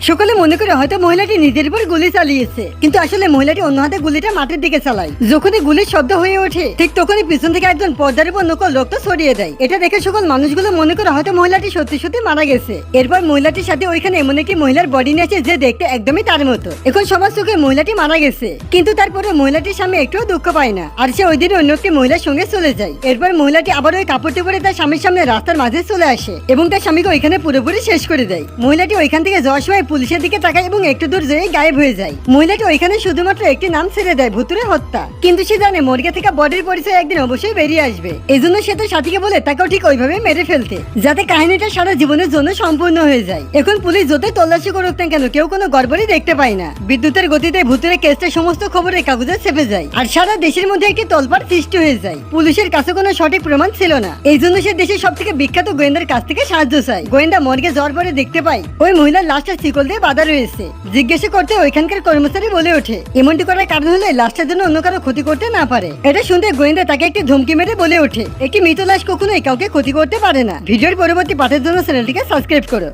সকালে মনে করে হয়তো মহিলাটি নিজের উপর গুলি চালিয়েছে, কিন্তু আসলে মহিলাটি অন্য হাতে গুলিটা মাটির দিকে চালায়। যখনই গুলির শব্দ হয়ে ওঠে ঠিক তখনই পিছন থেকে একজন পর্দার উপর নকল রক্ত ছড়িয়ে দেয়। এটা দেখে সকল মানুষগুলো মনে করে হয়তো মহিলাটি সত্যি সত্যি মারা গেছে। এরপর মহিলাটির সাথে ওইখানে এমন একটি মহিলার বডি নিয়েছে যে দেখতে একদমই তার মতো। এখন সবার চোখে মহিলাটি মারা গেছে, কিন্তু তারপরে মহিলাটির স্বামী একটুও দুঃখ পায় না, আর সে ওই দিন অন্য একটি মহিলার সঙ্গে চলে যায়। এরপর মহিলাটি আবার ওই কাপড়টি পরে তার স্বামীর সামনে রাস্তার মাঝে চলে আসে এবং তার স্বামীকে ওইখানে পুরোপুরি শেষ করে দেয়। মহিলাটি ওইখান থেকে যাওয়ার সময় পুলিশের দিকে তাকায় এবং একটু দূর যেয়ে গায়েব হয়ে যায়। মহিলাটি ওইখানে শুধুমাত্র একটি নাম ছেড়ে দেয়, ভুতুড়ে হত্যা। কিন্তু সে জানে মর্গে থেকে বডির পরিচয় একদিন অবশ্যই বেরিয়ে আসবে। এই জন্য সে তার সাথীকে বলে তাকেও ঠিক ওইভাবে মেরে ফেলতে, যাতে কাহিনীটা সারা জীবনের জন্য সম্পূর্ণ হয়ে যায়। এখন পুলিশ যতই তল্লাশি করুক না কেন কেউ কোনো গড়বড়ই দেখতে পায় না। বিদ্যুতের গতিতে ভুতুড়ে কেসটা সমস্ত খবরের কাগজে ছেপে যায়, আর সারা দেশের মধ্যে একটি তোলপাড় সৃষ্টি হয়ে যায়। পুলিশের কাছে কোনো সঠিক প্রমাণ ছিল না, এই জন্য সে দেশের সব থেকে বিখ্যাত গোয়েন্দার কাছ থেকে সাহায্য চায়। গোয়েন্দা মর্গে যাওয়ার পরে দেখতে পায় ওই মহিলার লাশটা শিকল দিয়ে বাঁধা রয়েছে। জিজ্ঞাসা করতে ওইখানকার কর্মচারী বলে ওঠে এমনটি করার কারণ হলে লাশটার জন্য অন্য কারো ক্ষতি করতে না পারে। এটা শুনতে গোয়েন্দা তাকে একটি ধমকি মেরে বলে ওঠে একটি মৃত লাশ কখনোই কাউকে ক্ষতি করতে পারে না। ভিডিওর পরবর্তী পাঠের জন্য চ্যানেলটিকে সাবস্ক্রাইব করো।